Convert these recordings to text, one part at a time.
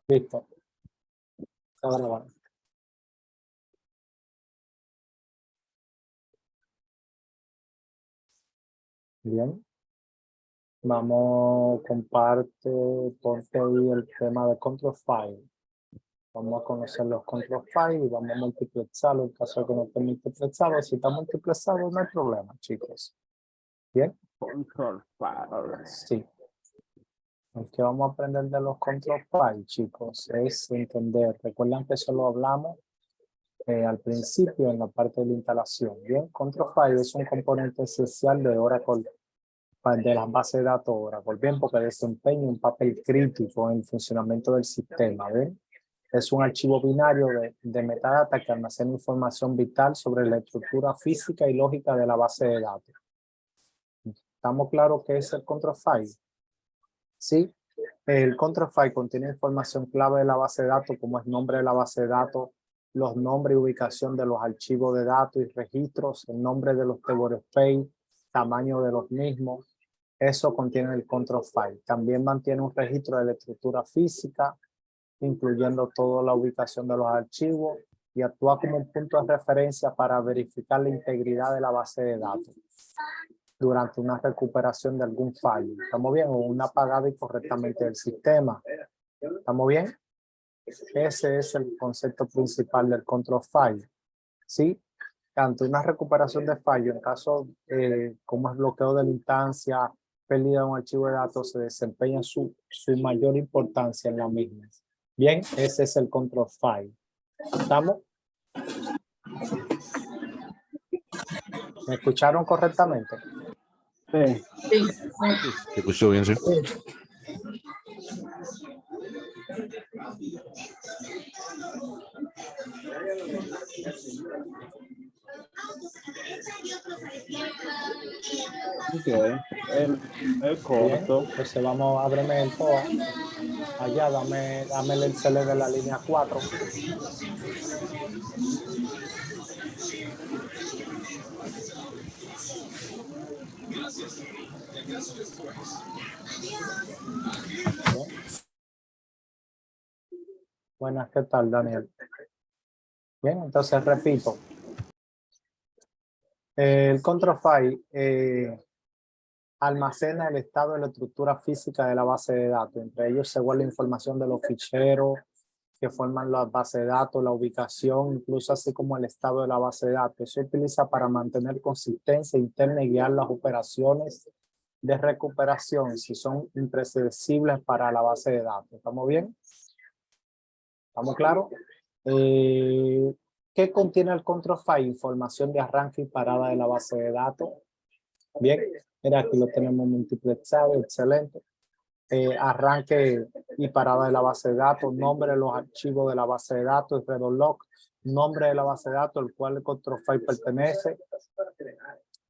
Listo. Está grabando. Bien. Vamos, comparte, ponte ahí el tema de control file. Vamos a conocer los control file y vamos a multiplexarlo en caso de que no esté multiplexado. Si está multiplexado, no hay problema, chicos. Bien. Control file. Sí. Lo que vamos a aprender de los control file, chicos, es entender. Recuerdan que eso lo hablamos al principio en la parte de la instalación. Bien, control file es un componente esencial de Oracle, de las bases de datos Oracle, bien, porque desempeña un papel crítico en el funcionamiento del sistema. ¿Ven? Es un archivo binario de metadata que almacena información vital sobre la estructura física y lógica de la base de datos. ¿Estamos claros qué es el control file? Sí. El control file contiene información clave de la base de datos, como es nombre de la base de datos, los nombres y ubicación de los archivos de datos y registros, el nombre de los table space, tamaño de los mismos. Eso contiene el control file. También mantiene un registro de la estructura física, incluyendo toda la ubicación de los archivos, y actúa como un punto de referencia para verificar la integridad de la base de datos durante una recuperación de algún fallo. ¿Estamos bien? O una apagada incorrectamente del sistema. ¿Estamos bien? Ese es el concepto principal del control file. ¿Sí? Ante una recuperación de fallo, en caso como es bloqueo de la instancia, pérdida de un archivo de datos, se desempeña su mayor importancia en la misma. Bien, ese es el control file. ¿Estamos? ¿Me escucharon correctamente? Sí. ¿Se escuchó bien, sí? Ok. El corto. Bien, entonces vamos, ábreme el POA. Allá, dame el CL de la línea 4. Bien. Buenas, ¿qué tal, Daniel? Bien, entonces repito. El control file almacena el estado de la estructura física de la base de datos. Entre ellos se guarda información de los ficheros que forman las bases de datos, la ubicación, incluso así como el estado de la base de datos. Se utiliza para mantener consistencia interna y guiar las operaciones de recuperación si son imprescindibles para la base de datos. ¿Estamos bien? ¿Estamos claros? ¿Qué contiene el control file? Información de arranque y parada de la base de datos. Bien, mira, aquí lo tenemos multiplexado, excelente. Arranque y parada de la base de datos, nombre de los archivos de la base de datos, redo log, nombre de la base de datos, el cual el control file pertenece.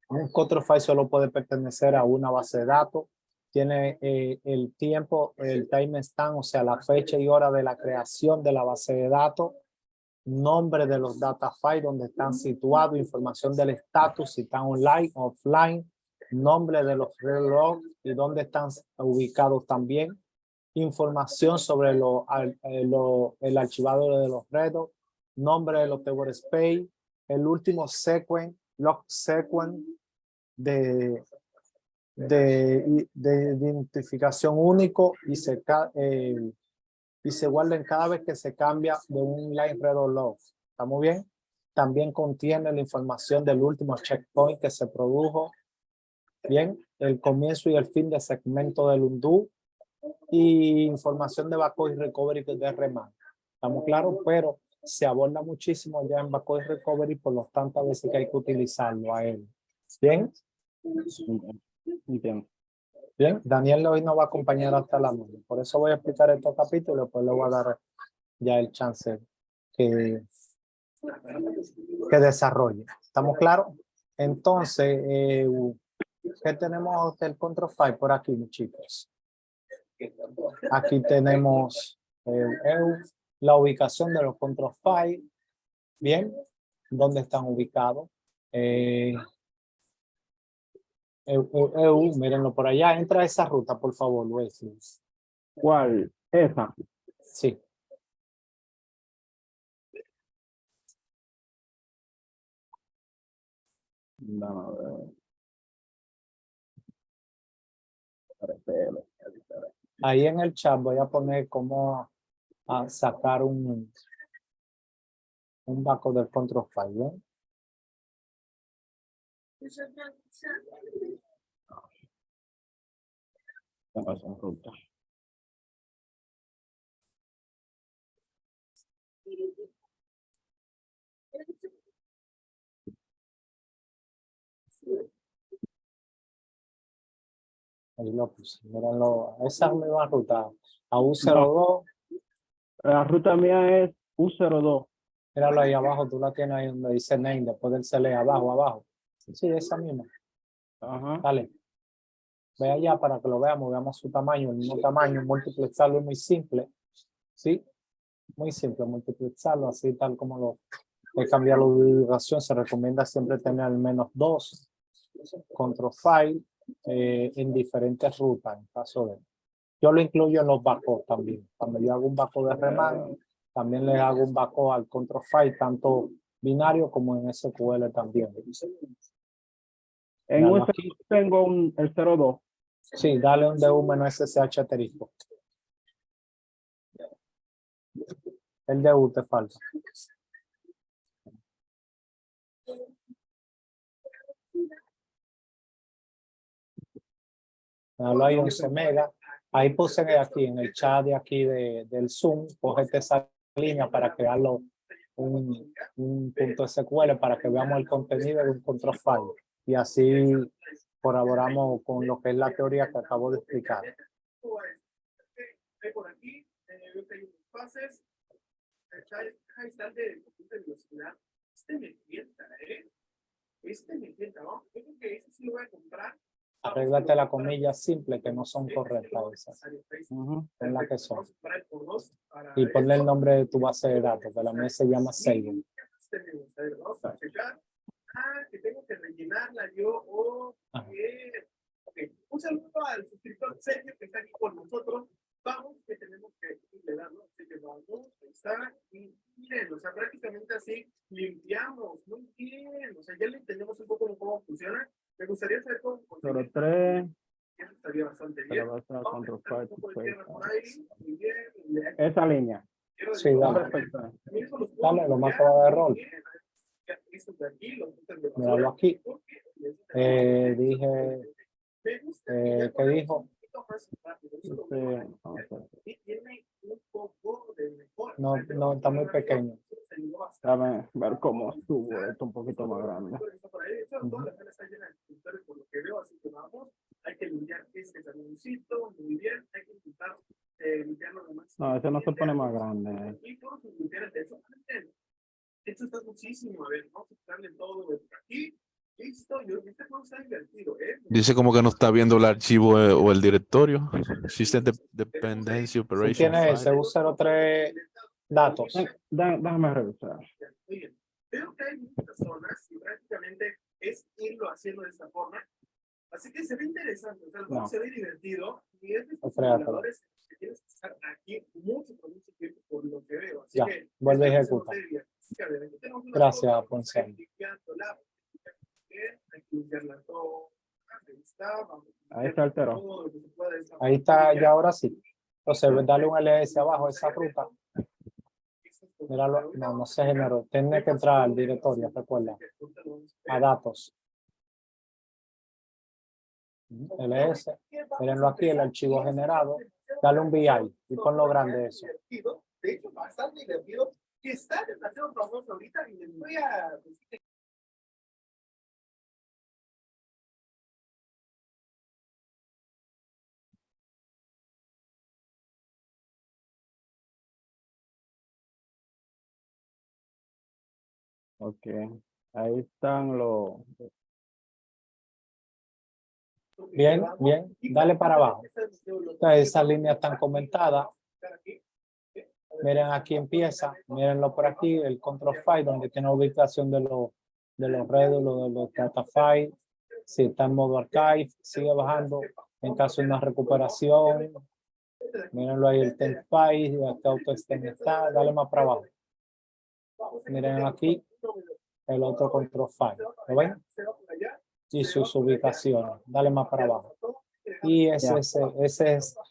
Un control file solo puede pertenecer a una base de datos. Tiene el tiempo, el timestamp, o sea, la fecha y hora de la creación de la base de datos, nombre de los data files donde están situados, información del estatus, si están online, offline, nombre de los reloj y dónde están ubicados también, información sobre el archivador de los redos, nombre de los table space, el último sequence, log sequence de identificación único y se guarden cada vez que se cambia de un line read o log. ¿Estamos bien? También contiene la información del último checkpoint que se produjo. Bien, el comienzo y el fin de segmento del undo y información de backup y recovery de RMAN. ¿Estamos claros? Pero se aborda muchísimo ya en backup y recovery, por lo tanto a veces que hay que utilizarlo a él. ¿Bien? Entiendo. Bien, Daniel hoy nos va a acompañar hasta la 9. Por eso voy a explicar estos capítulos, después le voy a dar ya el chance que desarrolle. ¿Estamos claros? Entonces, ¿qué tenemos del control file por aquí, mis chicos? Aquí tenemos la ubicación de los control file. Bien, ¿dónde están ubicados? Mírenlo por allá. Entra a esa ruta, por favor, Wesley. ¿Cuál? Esa. Sí. Dame a ver. RTL. Ahí en el chat voy a poner cómo a sacar un banco del control file. ¿Eh? Tengo esa ruta. Ahí lo puse. Mírenlo. Esa misma ruta. A U02. La ruta mía es U02. Míralo ahí abajo. Tú la tienes ahí donde dice name. Después del CL abajo, abajo. Sí, esa misma. Ajá. Dale. Ve allá para que lo veamos. Veamos su tamaño. El mismo tamaño. Multiplexarlo es muy simple. Sí. Muy simple. Multiplexarlo así tal como lo he cambiado de ubicación. Se recomienda siempre tener al menos 2 control file en diferentes rutas. En caso de. Yo lo incluyo en los backups también. Cuando yo hago un backup de Reman, también le hago un backup al control file, tanto binario como en SQL también. En Dale un aquí. tengo el 02. Sí, dale un DU menos SSH asterisco. El DU te falta. Dale ahí 11 megas. Ahí puse aquí en el chat de aquí del Zoom, cogete esa línea para crearlo un punto SQL para que veamos el contenido de un control file. Y así colaboramos con lo que es la teoría que acabo de explicar. Por aquí, yo tengo unos pases. Ahí está el de velocidad. Me tienta, me tienta, ¿no? Yo creo que ese sí lo voy a comprar. Arréglate la comilla simple que no son correctas esas. En la que son. Y ponle el nombre de tu base de datos, que la mía se llama Salem. Vamos a checar. Que tengo que rellenarla yo. Un saludo al suscriptor Sergio que está aquí con nosotros. Vamos, que tenemos que le darlo. Así que vamos, está. Y miren, o sea, prácticamente así limpiamos. Muy bien. O sea, ya le entendemos un poco cómo funciona. Me gustaría saber cómo funciona. 03. Eso estaría bastante bien. Control file, Por ahí. Muy bien. esa línea. Sí, dale. Perfecto. Dale, lo más que va de rol. Míralo aquí. Dije, ¿qué dijo? No, no, está muy pequeño. Déjame ver cómo subo esto un poquito más grande. Hay que limpiar este camioncito, muy bien, hay que intentar limpiarlo lo más. No, ese no se pone más grande. Y por limpiar el techo. Esto está muchísimo, a ver, vamos a quitarle todo de aquí. Listo, este juego está divertido, Dice como que no está viendo el archivo o el directorio. System Dependency Si Operation tienes ese File. U03 datos. Déjame revisar. Muy bien. Veo que hay muchas zonas y prácticamente es irlo haciendo de esta forma. Así que se ve interesante, o sea, el juego se ve divertido y es de estos simuladores que tienes que estar aquí mucho tiempo por lo que veo. Así ya, que vuelve a ejecutar. Gracias, Ponce. Ahí está el cero. Ahí está, ya ahora sí. Entonces, dale un LS abajo a esa ruta. Míralo, no se generó. Tiene que entrar al directorio, recuerda. A datos. LS. Mírenlo aquí, el archivo generado. Dale un VI y ponlo grande eso. De hecho, bastante divertido. Que está demasiado famoso ahorita y les voy a... Ok. Ahí están los... Bien, bien. Dale para abajo. Entonces, esas líneas están comentadas. Miren, aquí empieza. Mírenlo por aquí, el control file, donde tiene ubicación de los rédulos, de los data file. Si está en modo archive, sigue bajando. En caso de una recuperación, Mírenlo ahí, el temp file, acá AutoStem está, dale más para abajo. Miren aquí el otro control file, ¿lo ven? Y sus ubicaciones, dale más para abajo. Y ese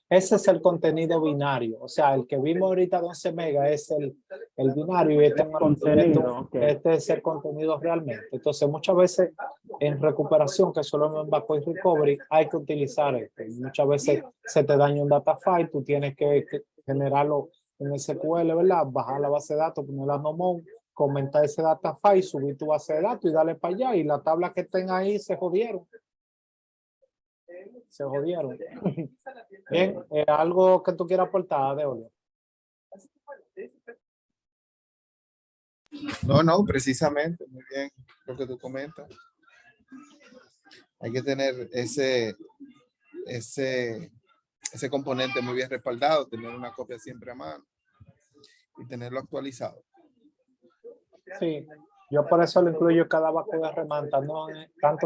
es el contenido binario, o sea, el que vimos ahorita de 11 megas es el binario y Contenido, ok. este es el contenido realmente. Entonces, muchas veces en recuperación, que solo en backup y recovery, hay que utilizar esto. Y muchas veces se te daña un data file, tú tienes que generarlo en SQL, ¿verdad? Bajar la base de datos, ponerla no mount, comentar ese data file, subir tu base de datos y darle para allá. Y la tabla que estén ahí se jodieron. Se jodieron. Bien, algo que tú quieras aportar, Deolio. No, precisamente, muy bien lo que tú comentas. Hay que tener ese componente muy bien respaldado, tener una copia siempre a mano y tenerlo actualizado. Sí, yo por eso lo incluyo cada backup de Reman, tanto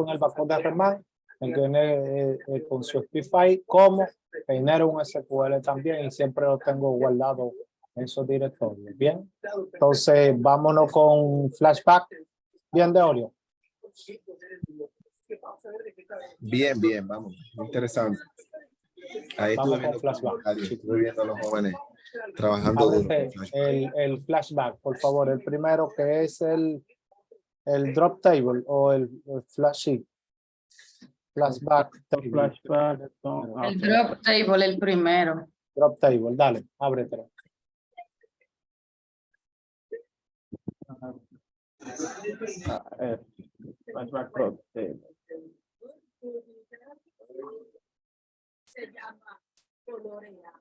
en el backup de Reman, el que viene con su Spotify, como genero un SQL también y siempre lo tengo guardado en esos directorios. Bien, entonces vámonos con flashback. Bien, Deolio. Bien, vamos, interesante. Ahí Vamos estuve con viendo, flashback. estuve viendo a los jóvenes trabajando duro. Ábrete el flashback, por favor. El primero que es el drop table o el flash sheet. Flashback table. Flashback. El drop table, el primero. Drop table, dale, ábrete. Flashback drop table. Se llama colorea.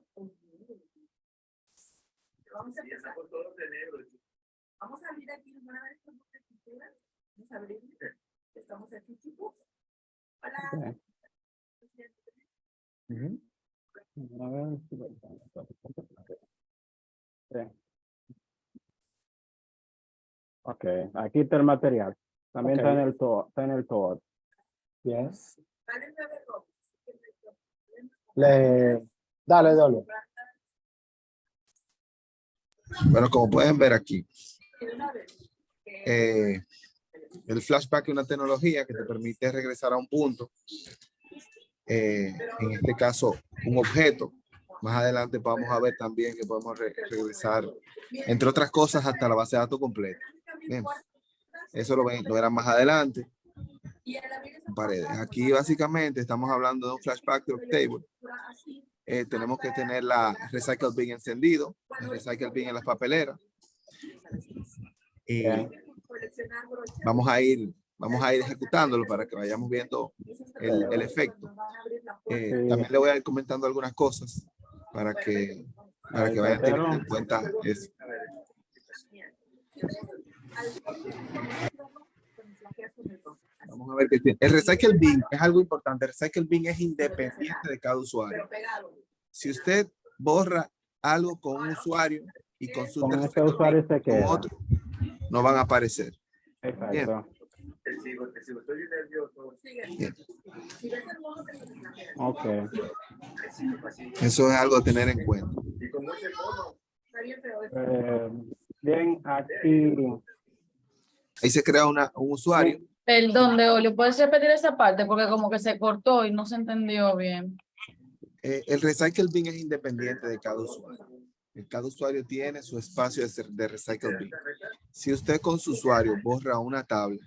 Vamos a empezar. Vamos a abrir aquí una vez como escritura. Vamos a abrir. Estamos aquí, chicos. Hola. A ver. Ok, aquí está el material. También está en el todo. Bien. Dale, dale. Bueno, como pueden ver aquí, el flashback es una tecnología que te permite regresar a un punto, en este caso un objeto. Más adelante vamos a ver también que podemos regresar, entre otras cosas, hasta la base de datos completa. Bien, eso lo verán más adelante. Paredes. Aquí básicamente estamos hablando de un flashback drop table. Tenemos que tener la recycle bin encendido, el recycle bin en las papeleras. Y vamos a ir ejecutándolo para que vayamos viendo el efecto. También le voy a ir comentando algunas cosas para que vayan teniendo en cuenta eso. Vamos a ver que el recycle bin es algo importante. El recycle bin es independiente de cada usuario. Si usted borra algo con un usuario y consulta con este usuario se queda. con otro, no van a aparecer. Exacto. Bien. Bien. Ok. Eso es algo a tener en cuenta. Bien, aquí. Ahí se crea un usuario. Perdón, Deolio, ¿puedes repetir esa parte? Porque como que se cortó y no se entendió bien. El recycle bin es independiente de cada usuario. Cada usuario tiene su espacio de recycle bin. Si usted con su usuario borra una tabla,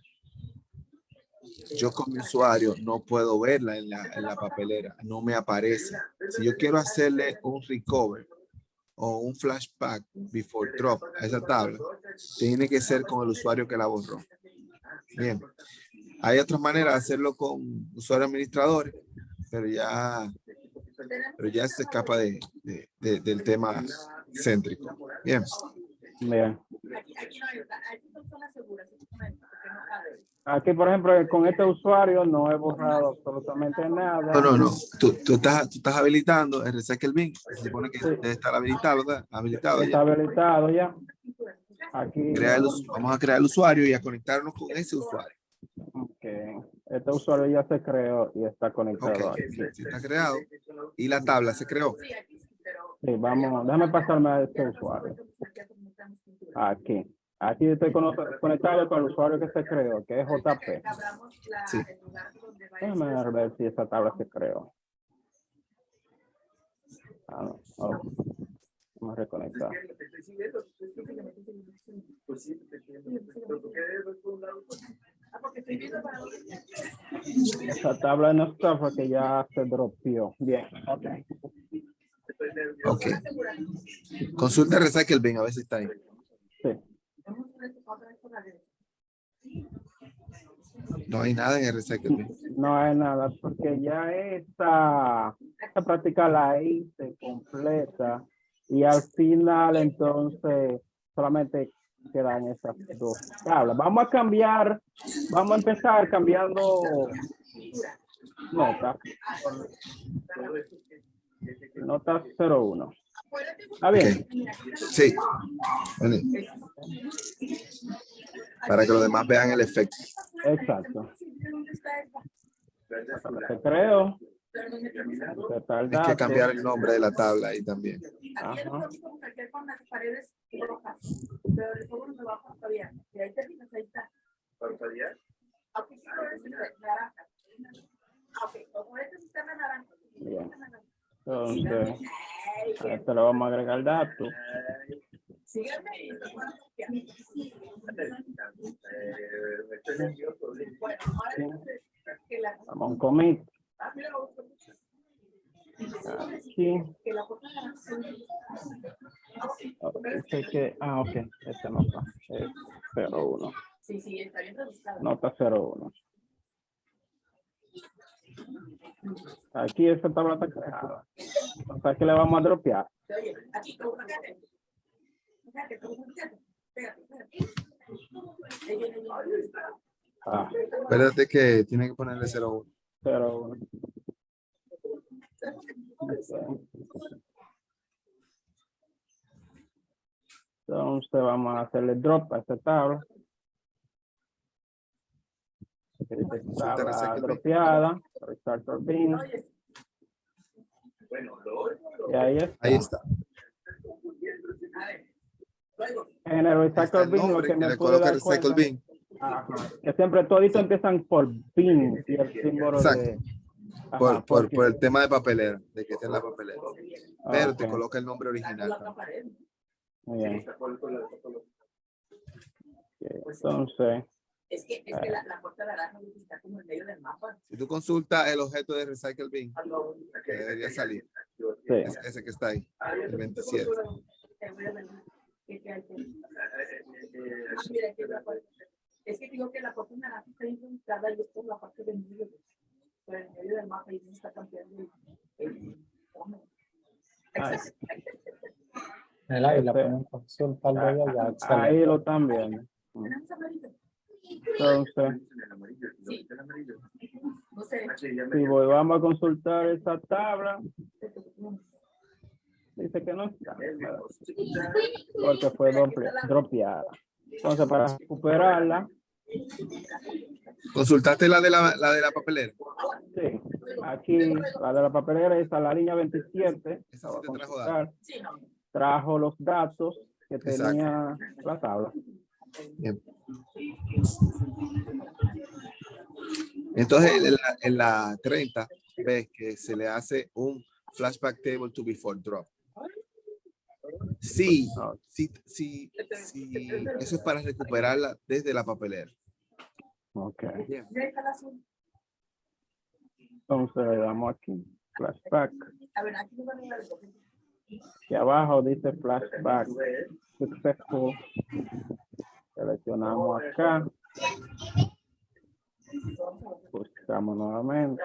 yo con mi usuario no puedo verla en la papelera, no me aparece. Si yo quiero hacerle un recover o un flashback before drop a esa tabla, tiene que ser con el usuario que la borró. Bien, hay otras maneras de hacerlo con usuarios administradores, pero ya se escapa del tema céntrico. Bien. Bien. Aquí, por ejemplo, con este usuario no he borrado absolutamente nada. No. Tú estás habilitando el recycle bin. Se supone que debe estar habilitado, ¿verdad? Habilitado está ya. habilitado ya. Aquí. Vamos a crear el usuario y a conectarnos con ese usuario. Ok. Este usuario ya se creó y está conectado. Ok, sí, está creado. Y la tabla se creó. Sí, vamos, déjame pasarme a este usuario. Aquí. Aquí estoy conectado con el usuario que se creó, que es JP. Sí. Déjame ver si esa tabla se creó. Ah, no. Oh. Vamos a reconectar. Esa tabla no está porque ya se dropeó. Bien, ok. Ok. Consulta Recycle Bin, a ver si está ahí. Sí. No hay nada en el Recycle Bin. No hay nada porque ya esta práctica la hice completa y al final entonces solamente quedan esas dos tablas. Vamos a cambiar, vamos a empezar cambiando notas. Nota 01. ¿Está bien? Ok. Sí. Para que los demás vean el efecto. Exacto. Se creó. Hay que cambiar el nombre de la tabla ahí también. Ajá. Con las paredes rojas, pero de todo no va a parpadear. Y ahí terminas, ahí está. ¿Parpadear? Aunque sí lo es naranja. Ok, como este sistema naranja. Bien. Entonces, a esto le vamos a agregar datos. Síganme y Estoy nervioso. bueno, ahora que la Vamos a un commit. Aquí. que la cosa naranja. Dice que, ok, este nota es 01. Sí, está bien registrado. Nota 01. Aquí esta tabla está creada. Entonces aquí le vamos a dropear. Oye, aquí, como acá. Fíjate, como un gato. Pégate. Ah, Espérate que tiene que ponerle 01. 01. Entonces vamos a hacerle drop a esta tabla. Tabla dropeada. Recycle bin. Y ahí está. Ahí está. En el Está recycle el bin lo nombre que que me le pude coloca dar Recycle cuenta, Bin. que siempre toditos empiezan por bin y el símbolo Exacto. de... Ajá, Por porque- el tema de papelera, de que está en la papelera. Pero te ok, coloca el nombre original también. muy bien. Entonces, Es que la puerta naranja está como en medio del mapa. Si tú consultas el objeto de Recycle Bin, que debería salir, sí, es ese que está ahí, el 27. Es que digo que la puerta naranja está incrustada y es por la parte del medio. Pero en medio del mapa y no está cambiando. Ay. El águila, Este, pueden consultarlo ya, ya, ahí excelente. lo están viendo. ¿Tenemos amarillo? Entonces, Sí. No sé. si volvamos a consultar esa tabla, dice que no está, ¿verdad? Porque fue dropeada. Entonces, para recuperarla, ¿Consultaste la de la papelera? sí, aquí la de la papelera está la línea 27. Esa La sí voy a te trajo consultar. datos. Sí, no. Trajo los datos que Exacto. tenía la tabla. Bien. Entonces, en la 30, ves que se le hace un flashback table to before drop. Sí, eso es para recuperarla desde la papelera. Ok. Bien. Entonces le damos aquí, flashback. A ver, aquí no van a ver. Aquí abajo dice flashback successful. Seleccionamos acá. Buscamos nuevamente.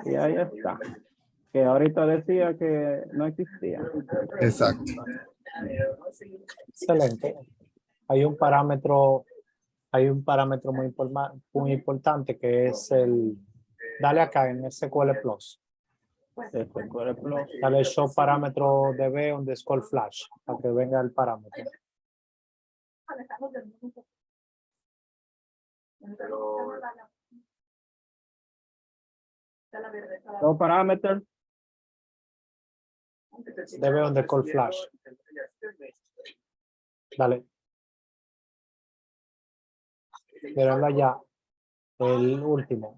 Y ahí está. Que ahorita decía que no existía. Exacto. Excelente. Hay un parámetro muy importante que es dale acá en SQL Plus. SQL Plus. Dale show parámetro DB underscore flash para que venga el parámetro. Los parámetros Debe underscore flash. Dale. Pero allá, el último,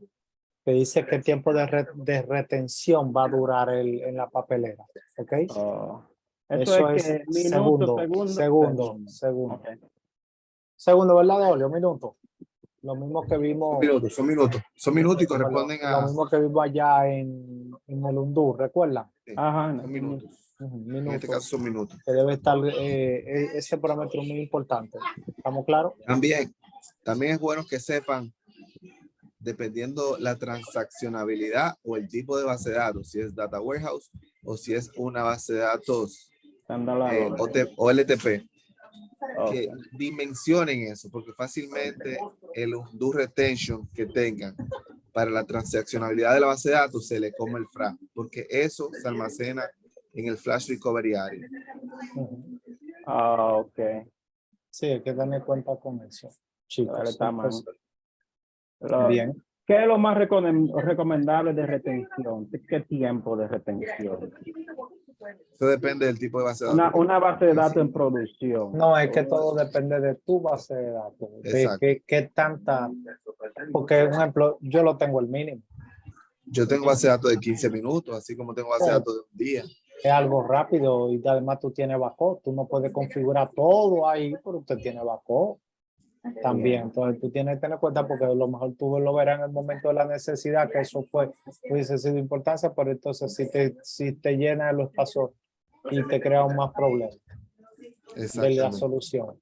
que dice qué tiempo de retención va a durar en la papelera. ¿Ok? Oh, Eso es es que minuto, segundo. Ok. Segundo, ¿verdad, Olio? Minuto. Lo mismo que vimos. Son minutos y corresponden Lo a mismo que vimos allá en el Undú, ¿recuerdan? Ajá, son minutos. Ujú, En este minutos. caso son minutos. Que debe estar, ese parámetro muy importante. ¿Estamos claros? También es bueno que sepan, dependiendo la transaccionabilidad o el tipo de base de datos, si es Data Warehouse o si es una base de datos OLTP, que dimensionen eso, porque fácilmente el undo retention que tengan para la transaccionabilidad de la base de datos se le come el FRA, porque eso se almacena en el Flash Recovery Area. Ujú. Ok. Sí, hay que tener cuenta con eso, chicos. Dale, tamaño. Bien. ¿Qué es lo más recomendable de retención? ¿Qué tiempo de retención? Eso depende del tipo de base de datos. Una base de datos en producción. No, es que todo depende de tu base de datos. De Exacto. qué tanta. Porque, por ejemplo, yo lo tengo el mínimo. Yo tengo base de datos de 15 minutos, así como tengo base de datos de un día. Es algo rápido y además tú tienes backup. Tú no puedes configurar todo ahí, pero usted tiene backup también. Entonces tú tienes que tener cuenta porque a lo mejor tú lo verás en el momento de la necesidad, que eso hubiese sido de importancia, pero entonces si te llena los pasos y te crea un más problema de la Exactamente. solución.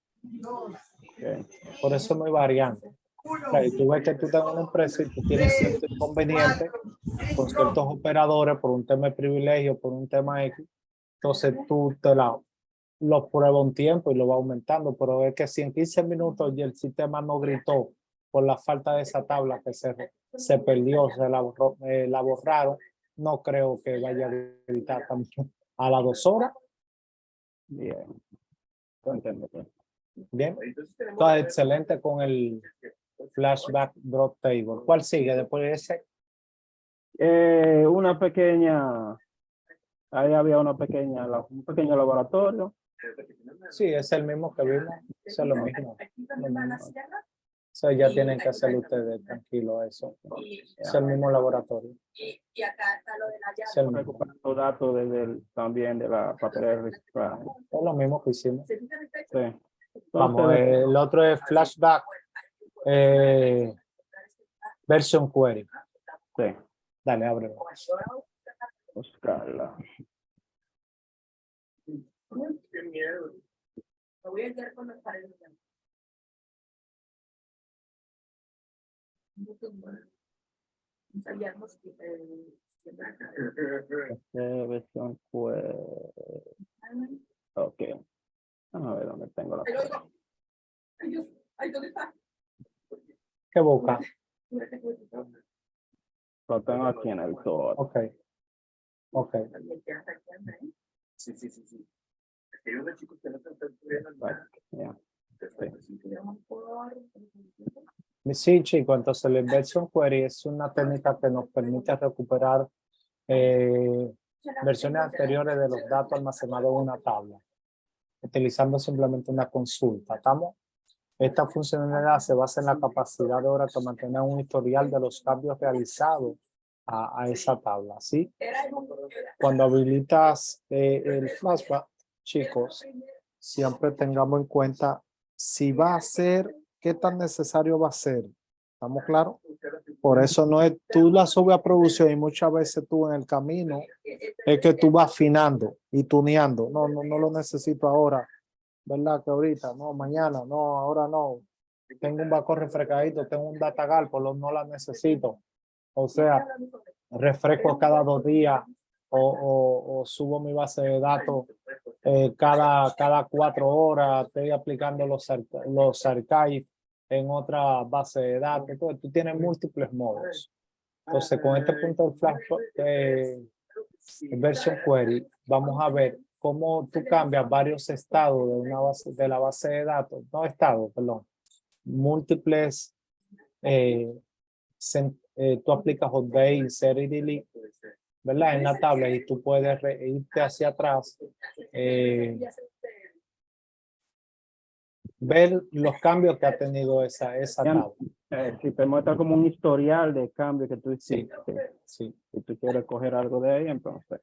Por eso es muy variante. Y tú ves que tú estás en una empresa y tú tienes ciertos inconvenientes con ciertos operadores por un tema de privilegio, por un tema X. Entonces tú lo pruebas un tiempo y lo vas aumentando, pero es que si en 15 minutos y el sistema no gritó por la falta de esa tabla que se perdió, la borraron, no creo que vaya a gritar también a las 2 horas. Bien. Entiendo. Bien. Entonces, excelente con el flashback drop table. ¿Cuál sigue después de ese? Una pequeña, ahí había un pequeño laboratorio. Sí, es el mismo que vimos. Es lo mismo. Eso ya tienen que hacer ustedes, tranquilo, eso. Es el mismo laboratorio. Y acá está lo de la llave. Es el mismo. Recuperando datos también de la papelera reciclada. Es lo mismo que hicimos. Sí. Vamos, Entonces, el otro es flashback version query. sí, Dale, ábrelo. buscarla. Qué miedo. Lo voy a enviar con los paredes. Sabíamos que Versión fue. Ok. Vamos a ver dónde tengo la. Ay, ¿dónde está? ¿Qué boca? Lo tengo aquí en el todo. Ok. Ok. Sí. Es que hay unos chicos que no se están estudiando nada. Ya. Sí, chico, entonces la inversion query es una técnica que nos permite recuperar versiones anteriores de los datos almacenados en una tabla, utilizando simplemente una consulta. ¿Estamos? Esta funcionalidad se basa en la capacidad de Oracle mantener un historial de los cambios realizados a esa tabla. ¿Sí? Cuando habilitas el flashback, chicos, siempre tengamos en cuenta si va a ser, qué tan necesario va a ser. ¿Estamos claros? Por eso no es, tú la subes a producción y muchas veces tú en el camino es que tú vas afinando y tuneando. No lo necesito ahora, ¿verdad? Que ahorita, no, mañana, no, ahora no. Tengo un backup refrescadito, tengo un datagal, por lo no la necesito. O sea, refresco cada 2 días o subo mi base de datos cada 4 horas, estoy aplicando los archives en otra base de datos. Entonces, tú tienes múltiples modos. Entonces, con este punto de flashback version query, vamos a ver cómo tú cambias varios estados de la base de datos, no estados, perdón, múltiples, tú aplicas update, insert y delete ¿verdad? En la tabla y tú puedes irte hacia atrás, ver los cambios que ha tenido esa tabla. Si te muestra como un historial de cambio que tú Sí, hiciste. sí. Si tú quieres coger algo de ahí, entonces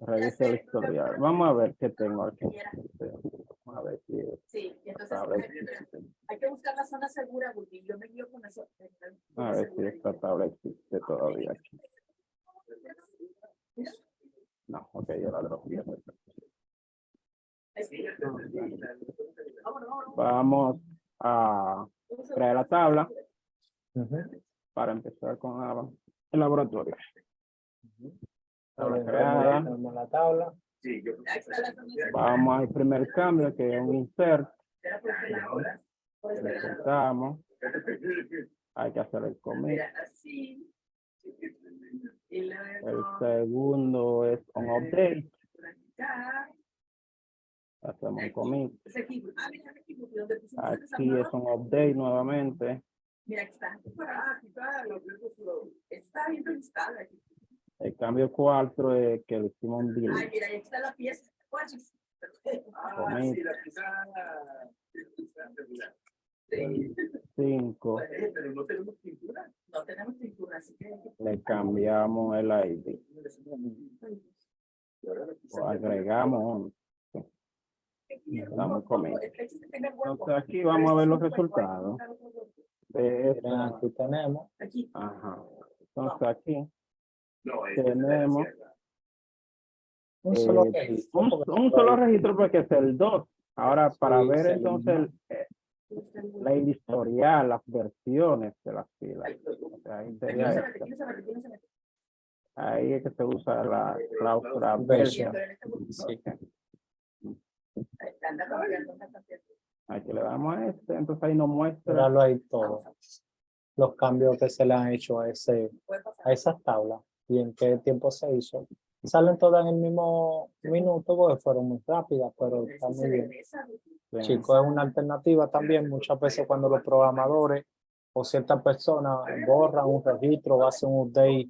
revisa el historial. Vamos a ver qué tengo aquí. Vamos a ver si Sí, y entonces tabla existe. hay que buscar la zona segura, porque yo me guío con eso. A ver si esta tabla existe todavía aquí. No, ok, yo la dropé. Vamos a crear la tabla para empezar con el laboratorio. Tabla creada. Tenemos la tabla. Vamos al primer cambio, que es un insert. Le insertamos. Hay que hacer el commit. El segundo es un update. Hacemos un commit. Aquí es un update nuevamente. Mira, aquí está. Está bien registrada aquí. El cambio 4 es que le hicimos un Ay, delete. mira, ahí está la pieza. Commit. El 5 No tenemos pintura, así que le cambiamos el ID. O agregamos un. Damos commit. Entonces aquí vamos a ver los resultados. De Miren, aquí tenemos. Ajá. Entonces aquí tenemos Un solo un registro. solo registro porque es el 2. Ahora para ver entonces la historial, las versiones de las filas. O sea, ahí sería esto. Ahí es que se usa la cláusula version. Sí. Aquí le damos a este, entonces ahí nos muestra. Míralo ahí todo. Los cambios que se le han hecho a esas tablas y en qué tiempo se hizo. Salen todas en el mismo minuto porque fueron muy rápidas, pero está muy bien. Chicos, es una alternativa también. Muchas veces cuando los programadores o ciertas personas borran un registro o hacen un update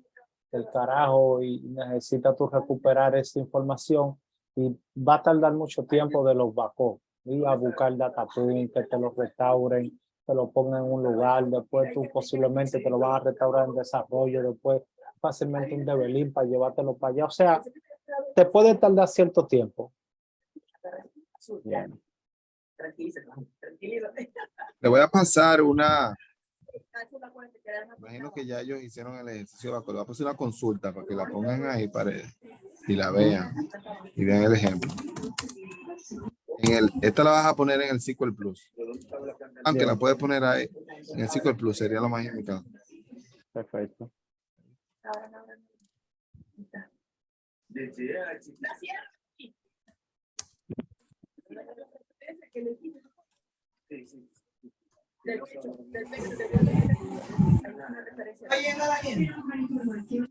del carajo y necesitas tú recuperar esa información y va a tardar mucho tiempo de los backups. Ir a buscar dataprint, que te lo restauren, te lo pongan en un lugar, después tú posiblemente te lo vas a restaurar en desarrollo, después fácilmente un develop para llevártelo para allá. O sea, te puede tardar cierto tiempo. Bien. Le voy a pasar una. Imagino que ya ellos hicieron el ejercicio. Le voy a pasar una consulta para que la pongan ahí y la vean y vean el ejemplo. Esta la vas a poner en el SQL Plus. Aunque la puedes poner ahí en el SQL Plus, sería lo más indicado. Perfecto.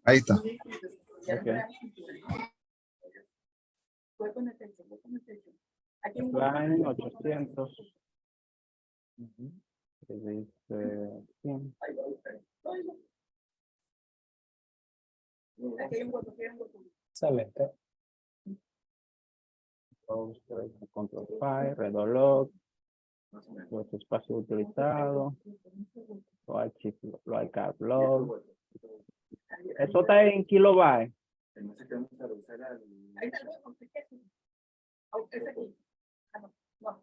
Ahí está. Okay. Line 800. Que dice, sí. Excelente. Control File, Redolog, los espacios utilizados, lo hay log. Eso está en kilobytes.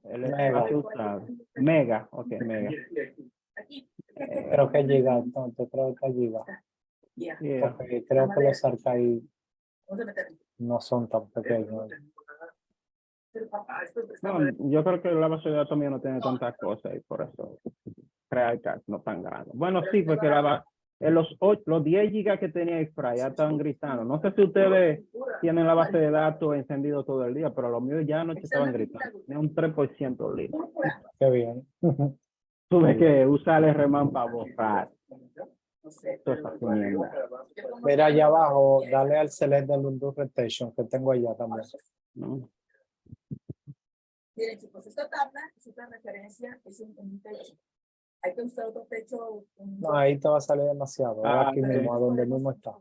El espacio usado. Mega, ok, mega. Creo que llega, entonces creo que llega. Yeah. Porque creo que los archivos no son tan pequeños. No, yo creo que la base de datos mía no tiene tantas cosas y por eso crea el CAC no tan grande. Bueno, sí, porque los 10 gigas que tenía Extra ya estaban gritando. No sé si ustedes tienen la base de datos encendido todo el día, pero los míos ya anoche estaban gritando. Tenía un 3% libre. Qué bien. Tuve que usar el RMAN para borrar. Mira allá abajo, dale al select del undo rotation que tengo allá también. ¿No? Miren, chicos, esta tabla es otra referencia, es un techo. Hay que usar otro techo. No, ahí te va a salir demasiado. Aquí mismo, a donde mismo está.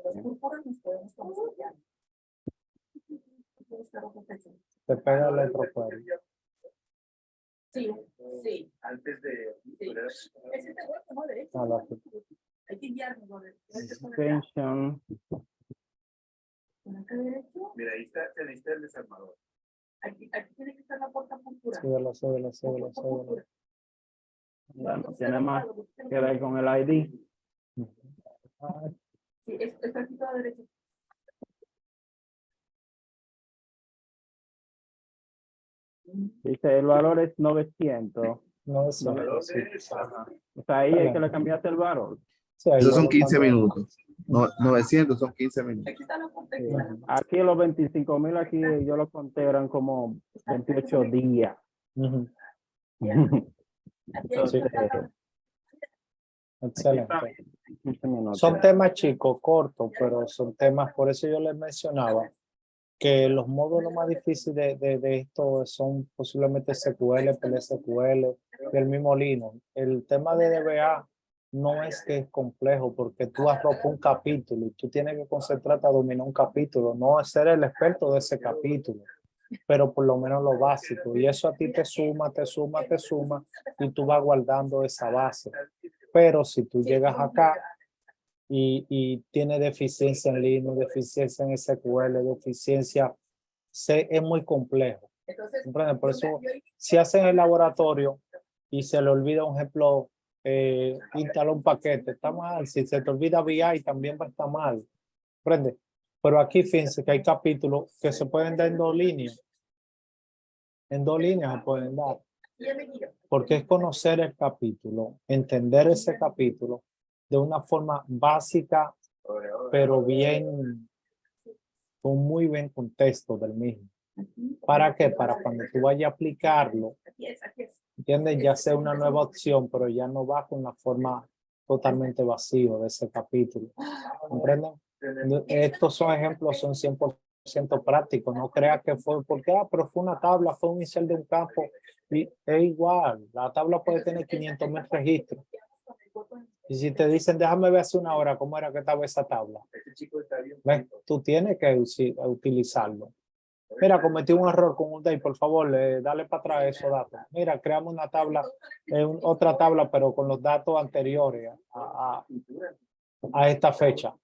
los púrpuras nos podemos concentrar. Te pega el electroquery. Sí, sí. Antes de... Sí. Ese te vuelve, ¿no? De hecho, Ah, la- hay que guiarnos, ¿no? Extension. Con acá derecho, Mira, ahí está el desarmador. aquí tiene que estar la puerta púrpura. Síguelo, síguelo, síguelo, síguelo. Ya no tiene más. Queda ahí con el ID. Sí, está aquí toda derecha. Dice el valor es 900. No es Valor sí. de esa. O sea, ahí es que le cambiaste el valor. Sí, ahí Esos son lo 15 cambié. minutos. No, 900 son 15 minutos. Aquí está la puerta. Sí. Aquí los 25,000 aquí yo los conté eran como 28 días. Ujú. Aquí hay Entonces, Excelente. 15 minutos. Son temas chicos, cortos, pero son temas, por eso yo les mencionaba que los módulos más difíciles de esto son posiblemente SQL, PLSQL y el mismo Linux. El tema de DBA no es que es complejo porque tú arropas un capítulo y tú tienes que concentrarte a dominar un capítulo, no ser el experto de ese capítulo, pero por lo menos lo básico. Y eso a ti te suma, te suma, te suma y tú vas guardando esa base. Pero si tú llegas acá y tiene deficiencia en Linux, deficiencia en SQL, deficiencia, es muy complejo. Entonces, ¿Comprende? Por eso, si hacen el laboratorio y se le olvida, un ejemplo, instalar un paquete, está mal. Si se te olvida VI, también va a estar mal. ¿Comprende? Pero aquí fíjense que hay capítulos que se pueden dar en 2 líneas. En 2 líneas se pueden dar. Porque es conocer el capítulo, entender ese capítulo de una forma básica, pero bien, con muy buen contexto del mismo. ¿Para qué? Para cuando tú vayas a aplicarlo, ¿entiendes? Ya sea una nueva opción, pero ya no va con la forma totalmente vacía de ese capítulo. ¿Comprenden? Estos son ejemplos, son 100% prácticos. No creas que fue porque, pero fue una tabla, fue un inicial de un campo. Y es igual, la tabla puede tener 500,000 registros. Y si te dicen, déjame ver hace una hora cómo era que estaba esa tabla, ¿ves? Tú tienes que utilizarlo. Mira, cometí un error con un day, por favor, dale para atrás esos datos. Mira, creamos una tabla, otra tabla, pero con los datos anteriores a esta fecha.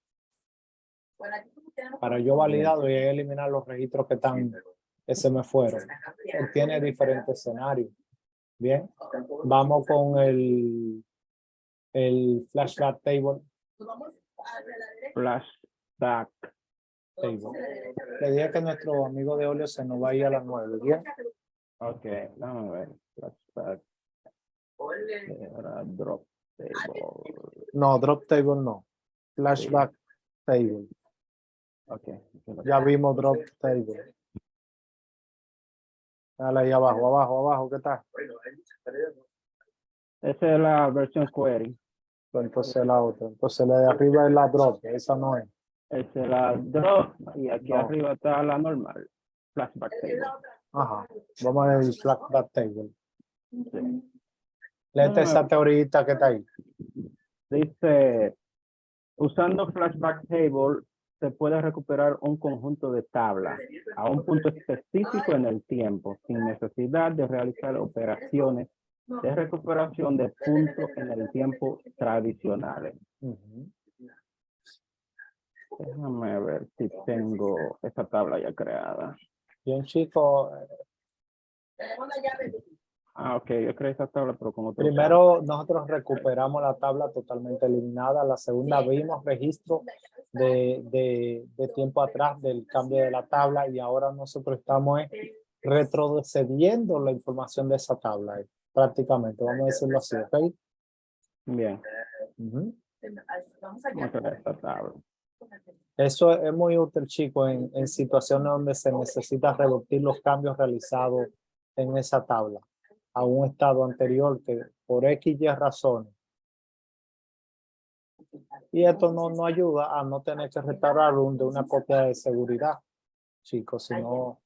Para yo validarlo y eliminar los registros que se me fueron. Él tiene diferentes escenarios. Bien, vamos con el flashback table. Flashback. Table. Le dije que nuestro amigo de Olio se nos va a ir a las 9. Bien. Ok, vamos a ver. Flashback. Era drop table. No, drop table no. Flashback table. Ok. Ya vimos drop table. Dale ahí abajo, abajo, abajo, ¿qué tal? Esa es la versión query. Pues entonces la otra. Entonces la de arriba es la drop, esa no es. Esa es la drop y aquí No. arriba está la normal. Flashback table. Ajá. Vamos a ver el flashback table. Sí. Léete esa teoría que está ahí. Dice, usando flashback table se puede recuperar un conjunto de tablas a un punto específico en el tiempo, sin necesidad de realizar operaciones de recuperación de puntos en el tiempo tradicionales. Ujú. Déjame ver si tengo esa tabla ya creada. Bien, chicos. Ah, ok, yo creé esa tabla, pero como Primero, nosotros recuperamos la tabla totalmente eliminada. La segunda, vimos registro de tiempo atrás del cambio de la tabla y ahora nosotros estamos retrocediendo la información de esa tabla. Prácticamente, vamos a decirlo así, ¿ok? bien, Ujú. vamos a crear esta tabla. Eso es muy útil, chicos, en situaciones donde se necesita revertir los cambios realizados en esa tabla a un estado anterior que por X y razones. Y esto no ayuda a no tener que restaurar de una copia de seguridad, chicos, sino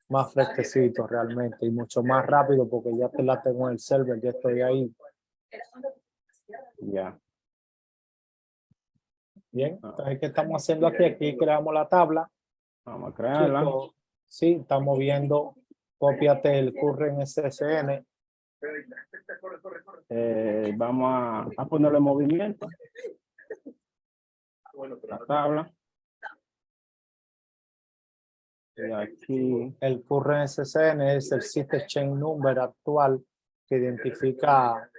más fresquecito realmente y mucho más rápido porque ya te la tengo en el server, ya estoy ahí. Ya. Bien, entonces, ¿qué estamos haciendo aquí? Aquí creamos la tabla. Vamos a crearla. Chicos, sí, estamos viendo, cópiate el current SSN. Vamos a ponerle movimiento. La tabla. Y aquí. El current SSN es el system chain number actual que identifica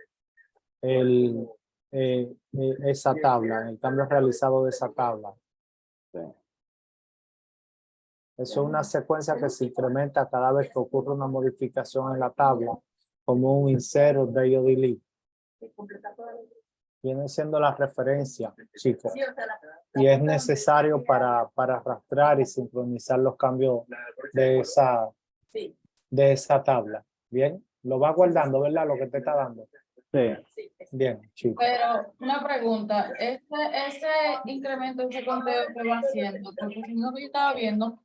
esa tabla, el cambio realizado de esa tabla. Sí. Eso es una secuencia que se incrementa cada vez que ocurre una modificación en la tabla, como un insert, update o delete. Viene siendo la referencia, chicos. Y es necesario para arrastrar y sincronizar los cambios de esa tabla. Bien, lo va guardando, ¿verdad? Lo que te está dando. Sí. Bien, chicos. Pero una pregunta, ese incremento, ese conteo que va haciendo, porque si no, yo estaba viendo,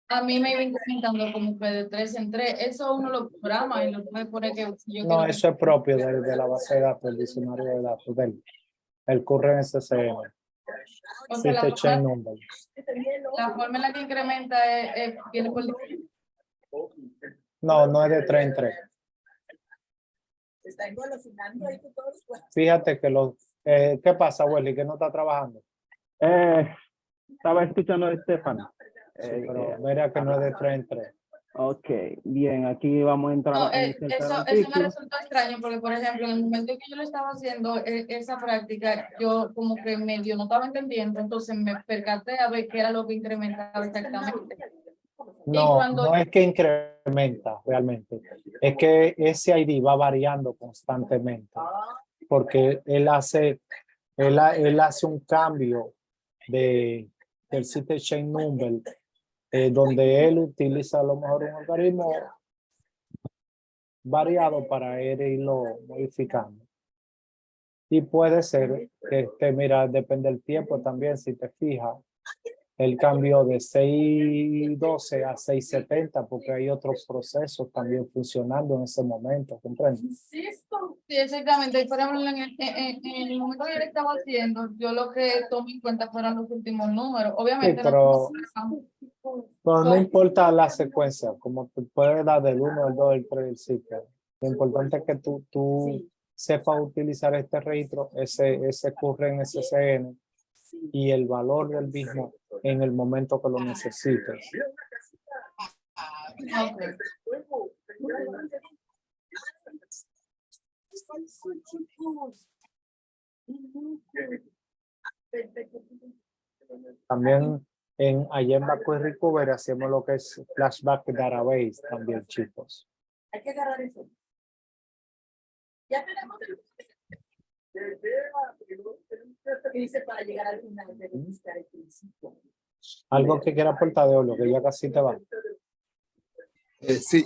a mí me iba incrementando como que de 3 en 3. Eso uno lo programa y lo puede poner que si yo No, quiero. eso es propio de la base de datos, el diccionario de datos, el current SSN. O sea, System chain number. la forma en la que incrementa viene por No, no es de 3 en 3. Está engolosinando ahí con todos los. Fíjate que ¿qué pasa, Welly? Que no está trabajando. Estaba escuchando a Estefan. Pero verá que no es de 3 en 3. Ok, bien, aquí vamos a entrar. No, en el eso me artículo. resultó extraño porque, por ejemplo, en el momento que yo lo estaba haciendo esa práctica, yo como que medio no estaba entendiendo, entonces me percaté a ver qué era lo que incrementaba exactamente. No, no es que incrementa realmente. Es que ese ID va variando constantemente. Porque él hace un cambio del system chain number, donde él utiliza a lo mejor un algoritmo variado para irlo modificando. Y puede ser que, mira, depende del tiempo también, si te fijas, el cambio de 612 a 670, porque hay otros procesos también funcionando en ese momento, ¿comprendes? Sí, exactamente. Por ejemplo, en el momento que yo le estaba haciendo, yo lo que tomé en cuenta fueron los últimos números. Obviamente, Sí, pero no importa la secuencia, como tú puedes dar del 1, el 2, el 3, el 5. Lo importante es que tú sepas utilizar este registro, ese current SSN y el valor del mismo en el momento que lo necesites. También allá en Backward Recovery hacemos lo que es flashback database también, chicos. Hay que agarrar eso. Ya tenemos el que dice para llegar al final de buscar el principio. Algo que quiera aportar de Olo, que ya casi te va. Sí.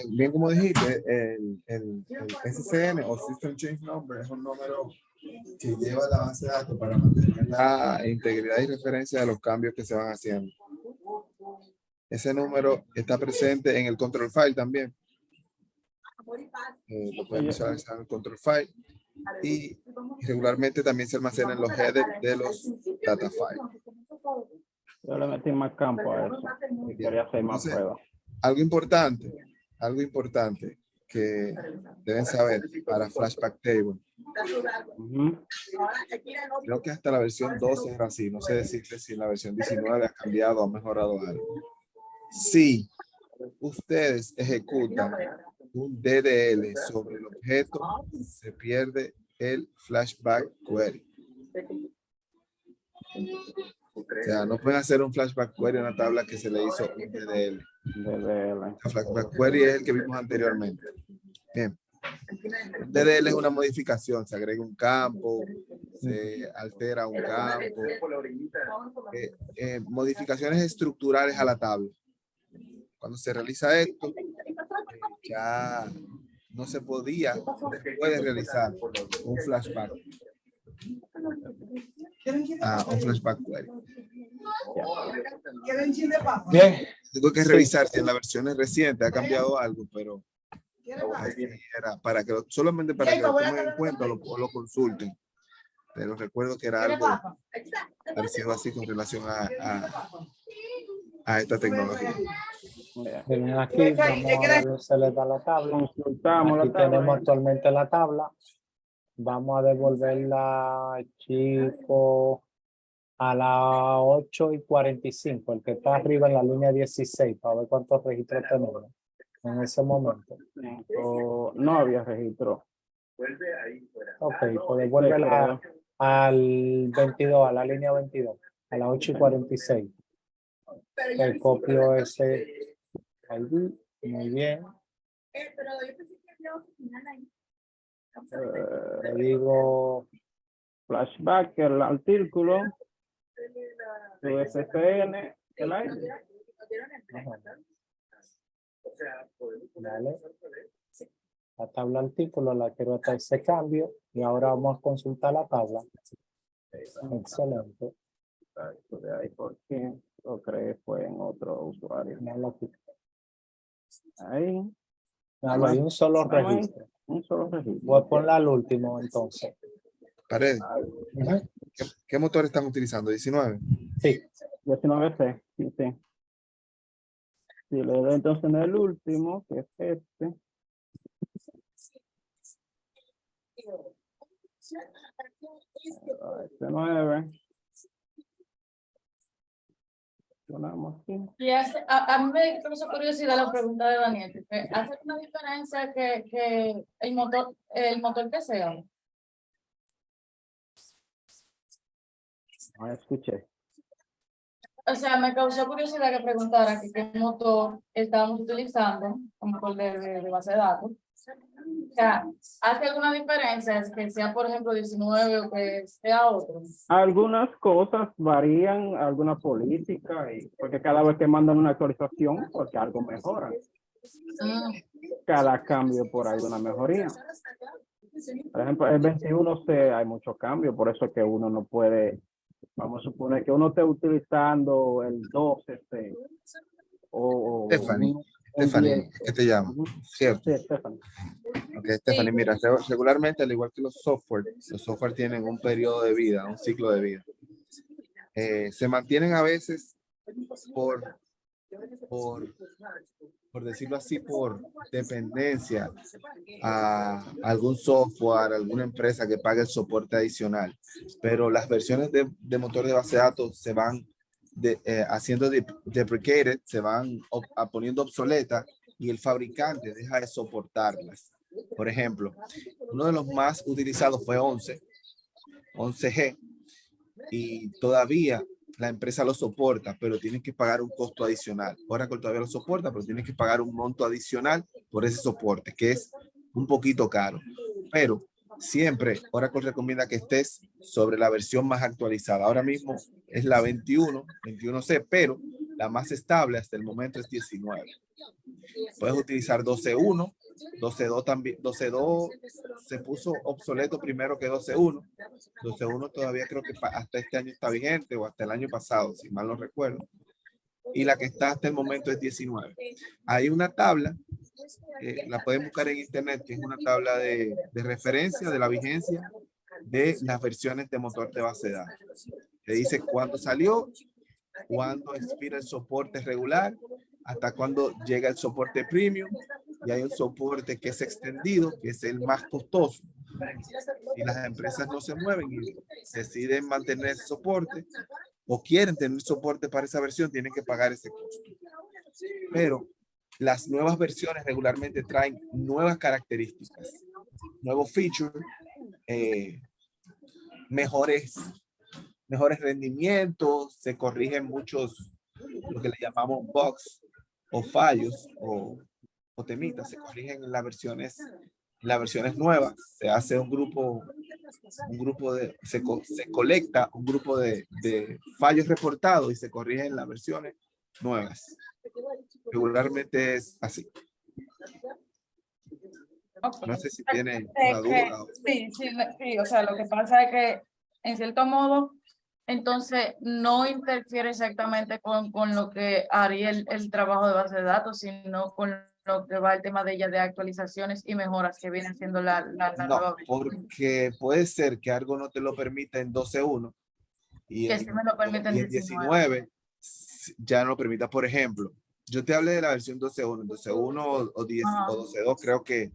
Bien como dijiste, el SCN o System Change Number es un número que lleva la base de datos para mantener la integridad y referencia de los cambios que se van haciendo. Ese número está presente en el control file también. Lo pueden visualizar en el control file. Y regularmente también se almacena en los headers de los data files. Yo le metí más campo a eso. Quería hacer más pruebas. Algo importante que deben saber para Flashback Table. Creo que hasta la versión 12 era así. No sé decirte si en la versión 19 ha cambiado o ha mejorado algo. Si ustedes ejecutan un DDL sobre el objeto, se pierde el flashback query. O sea, no pueden hacer un flashback query en una tabla que se le hizo un DDL. El flashback query es el que vimos anteriormente. Bien. El DDL es una modificación, se agrega un campo, se altera un campo, modificaciones estructurales a la tabla. Cuando se realiza esto, ya no se puede realizar un flashback. Un flashback query. Bien. Tengo que revisar si en la versiones recientes ha cambiado algo, pero era solamente para que lo tomen en cuenta o lo consulten. pero recuerdo que era ¿Qué le algo pasa? parecido así con relación a esta tecnología. Mira, Miren aquí, vamos a ver, se les da la tabla. consultamos Aquí la tabla. tenemos actualmente la tabla. Vamos a devolverla, chicos, a las 8:45, el que está arriba en la línea 16, para ver cuántos registros tenemos en ese momento. No había registro. Ok, pues devuélvela creo. al 22, a la línea 22, a las 8:46. El copio ese ID, muy bien. Pero yo pensé que había otro final ahí. Vamos a Eh, ver. Le digo, Flashback, el artículo, su SPN, el aire. ajá, dale. La tabla artículo la quiero hasta ese cambio y ahora vamos a consultar la tabla. Excelente. Exacto, de ahí porque lo creé fue en otro usuario. Míralo aquí. Ahí, Míralo, hay un solo registro. un solo registro. Voy a ponerla al último entonces. Paredes, Ujú. ¿qué motor están utilizando? 19. Sí, 19C, sí, sí. Si le doy entonces en el último, que es este. Este 9. Ponemos aquí. Y a mí me causó curiosidad la pregunta de Daniel, porque ¿hace una diferencia que el motor que sea? No escuché. O sea, me causó curiosidad que preguntara que qué motor estábamos utilizando como motor de base de datos. O sea, ¿hace alguna diferencia es que sea, por ejemplo, 19 o que sea otro? Algunas cosas varían, alguna política, y porque cada vez que mandan una actualización, porque algo mejora. Mm, Cada cambio por alguna mejoría. Por ejemplo, el 21C hay mucho cambio, por eso es que uno no puede, vamos a suponer que uno esté utilizando el 12C o Stephanie, un Stephanie, 10. ¿qué te llamo? Ujú. Cierto. Sí, Stephanie. Ok, Stephanie, mira, regularmente, al igual que los software tienen un periodo de vida, un ciclo de vida. Se mantienen a veces por decirlo así, por dependencia a algún software, alguna empresa que pague el soporte adicional. Pero las versiones de motor de base de datos se van haciendo deprecated, se van poniendo obsoletas y el fabricante deja de soportarlas. Por ejemplo, uno de los más utilizados fue 11G, y todavía la empresa lo soporta, pero tienen que pagar un costo adicional. Oracle todavía lo soporta, pero tienen que pagar un monto adicional por ese soporte, que es un poquito caro. Pero siempre Oracle recomienda que estés sobre la versión más actualizada. Ahora mismo es la 21C, pero la más estable hasta el momento es 19. Puedes utilizar 12.1, 12.2 también. 12.2 se puso obsoleto primero que 12.1. 12.1 todavía creo que hasta este año está vigente, o hasta el año pasado, si mal no recuerdo. Y la que está hasta el momento es 19. Hay una tabla, la pueden buscar en internet, que es una tabla de referencia de la vigencia de las versiones de motor de base de datos. Te dice cuándo salió, cuándo expira el soporte regular, hasta cuándo llega el soporte premium, y hay un soporte que es extendido, que es el más costoso. Y las empresas no se mueven y deciden mantener ese soporte o quieren tener soporte para esa versión, tienen que pagar ese costo. Pero las nuevas versiones regularmente traen nuevas características, nuevos features, mejores rendimientos, se corrigen muchos, lo que le llamamos bugs o fallos o temitas, se corrigen en las versiones nuevas. Se hace se colecta un grupo de fallos reportados y se corrigen en las versiones nuevas. Regularmente es así. ok. No sé si tienen una duda. Sí, o sea, lo que pasa es que, en cierto modo, entonces no interfiere exactamente con lo que haría el trabajo de base de datos, sino con lo lo que va el tema de ella de actualizaciones y mejoras que viene haciendo la No, nueva versión. porque puede ser que algo no te lo permita en 12.1 y Que en, sí me lo permiten y en 19 ya no lo permita. Por ejemplo, yo te hablé de la versión 12.1, 12.1 o 10 Ajá. o 12.2, creo que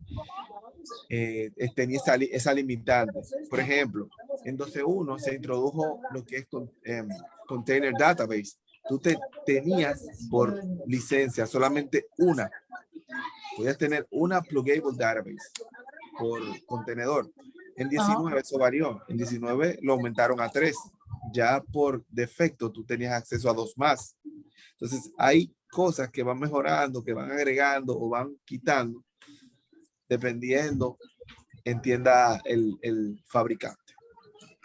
tenía esa limitante. Por ejemplo, en 12.1 se introdujo lo que es Container Database. Tú tenías por licencia solamente una. Podías tener una Pluggable Database por contenedor. En 19 eso varió. En 19 lo aumentaron a 3. Ya por defecto tú tenías acceso a 2 más. Entonces hay cosas que van mejorando, que van agregando o van quitando, dependiendo, entienda el fabricante.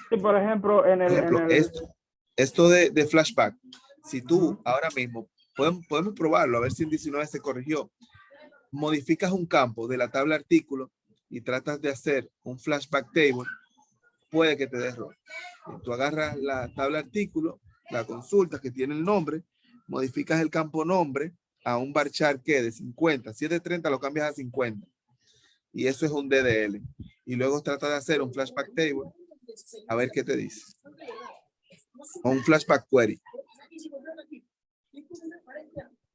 Sí, por ejemplo, en Por el, ejemplo, esto de flashback, si tú ahora mismo, podemos probarlo, a ver si en 19 se corrigió. Modificas un campo de la tabla artículo y tratas de hacer un flashback table, puede que te dé error. Tú agarras la tabla artículo, la consulta que tiene el nombre, modificas el campo nombre a un varchar que de 50, si es de 30 lo cambias a 50 y eso es un DDL. Y luego trata de hacer un flashback table a ver qué te dice. O un flashback query.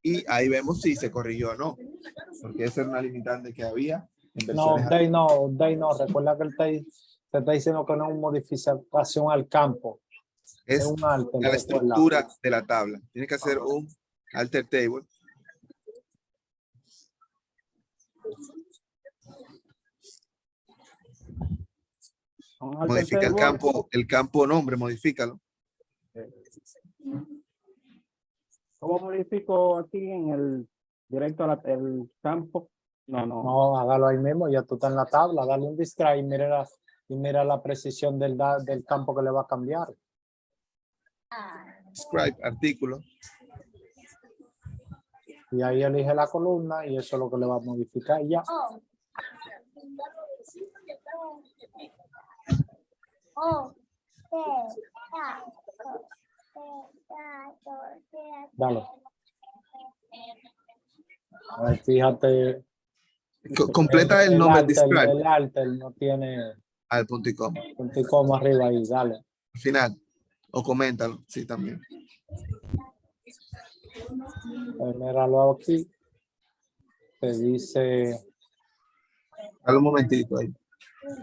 Y ahí vemos si se corrigió o no. Porque esa era una limitante que había. En No, versiones update no. Recuerda que te está diciendo que no es una modificación al campo. Es es un alter, la recuerda. estructura de la tabla. Tienes que hacer un alter table. Modifica el campo nombre, modifícalo. ¿Cómo modifico aquí en el directo el campo? No, hágalo ahí mismo, ya tú estás en la tabla, dale un describe y mira la precisión del campo que le va a cambiar. Describe, artículo. Y ahí elige la columna y eso es lo que le va a modificar y ya. Dale. A ver, fíjate. Completa el nombre, describe. El alter no tiene Al punto y coma. punto y coma arriba ahí, dale. Al final. O coméntalo, sí, también. Míralo aquí. Te dice. Dale un momentito ahí.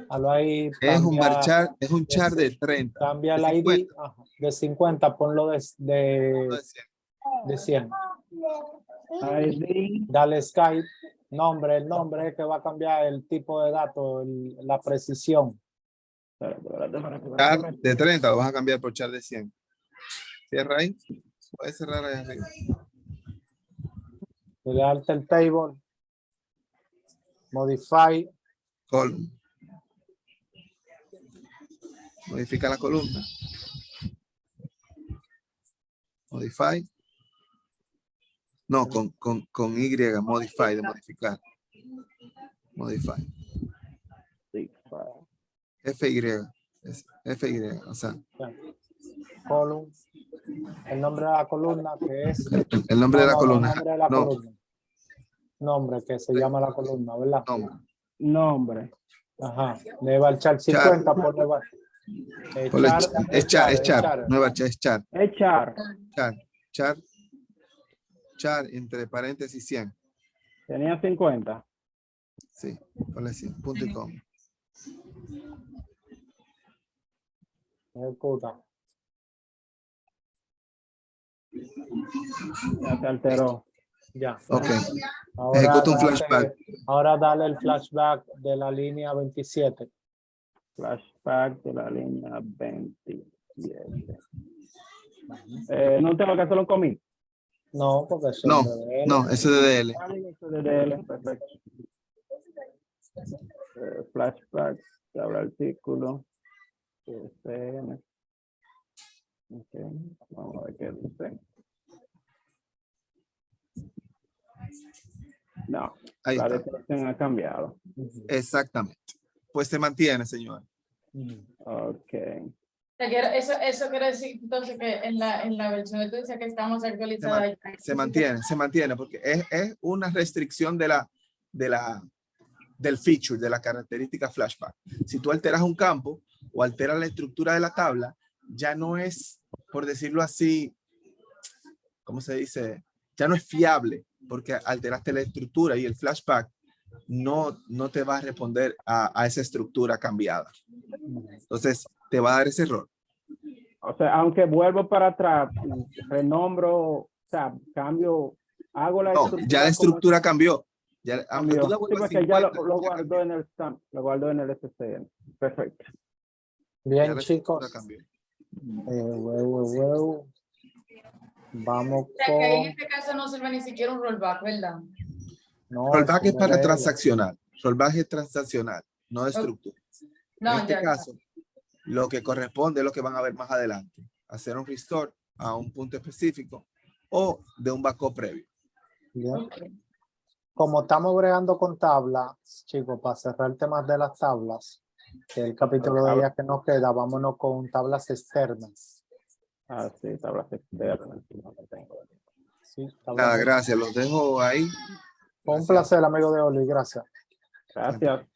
Ahí Es un cambia, marchar, es un char de 30. cambia de el ID 50. de 50, ponlo de 100. ID. Dale Skype, el nombre es que va a cambiar el tipo de datos, la precisión. Char de 30 lo vas a cambiar por char de 100. Cierra ahí. Puedes cerrar ahí arriba. Le alter table, modify, Column. Modifica la columna. Modify. No, con Y, modify, de modificar. Modify. FY. Es FY, o sea. column, el nombre de la columna que es. El nombre de la columna. Nombre de la No. columna. Nombre que se llama la columna, ¿verdad? Nombre. Ajá. Le va al char 50, ponle va. Es char. No es char. Echar. Char, entre paréntesis 100. Tenía 50. Sí, ponle 100, punto y coma. Ejecuta. Ya se alteró. Ya. Ok. Ahora Ejecuta un dale- flashback. Ahora dale el flashback de la línea 27. Flashback de la línea 27. No tengo que hacerlo conmigo. No, porque eso No, es DDL. no, eso es DDL. DDL, perfecto. Flashback, se habla artículo. CSN. Ok, vamos a ver qué dice. No, Ahí la está. definición ha cambiado. Exactamente. Pues se mantiene, señor. Ok. Eso quiere decir entonces que en la versión que tú dices que estamos actualizadas. Se mantiene, porque es una restricción del feature, de la característica flashback. Si tú alteras un campo o alteras la estructura de la tabla, ya no es, por decirlo así, ¿cómo se dice? Ya no es fiable, porque alteraste la estructura y el flashback no te va a responder a esa estructura cambiada. Entonces, te va a dar ese error. O sea, aunque vuelvo para atrás, renombro, o sea, cambio, hago la No, estructura. ya la estructura cambió. Ya, aunque Cambió. tú la Sí, vuelvas porque ya 50, lo ya guardó cambió. en el stamp, lo guardó en el SCN. Perfecto. Ya Bien, la estructura chicos. cambió. Vamos O sea, que ahí en con... este caso no sirve ni siquiera un rollback, ¿verdad? No, Rollback es un para modelo. transaccional. Rollback es transaccional, no de Ok. estructura. No, En este ya. caso, lo que corresponde es lo que van a ver más adelante. Hacer un restore a un punto específico o de un backup previo. Bien. Ok. Como estamos bregando con tablas, chicos, para cerrar el tema de las tablas, que es el capítulo de día que nos queda, vámonos con tablas externas. Ah, sí, tablas externas. No lo tengo. Sí, tablas Nada, externas. gracias. Los dejo ahí. Fue un Gracias. placer, amigo de Oli, gracias. Gracias.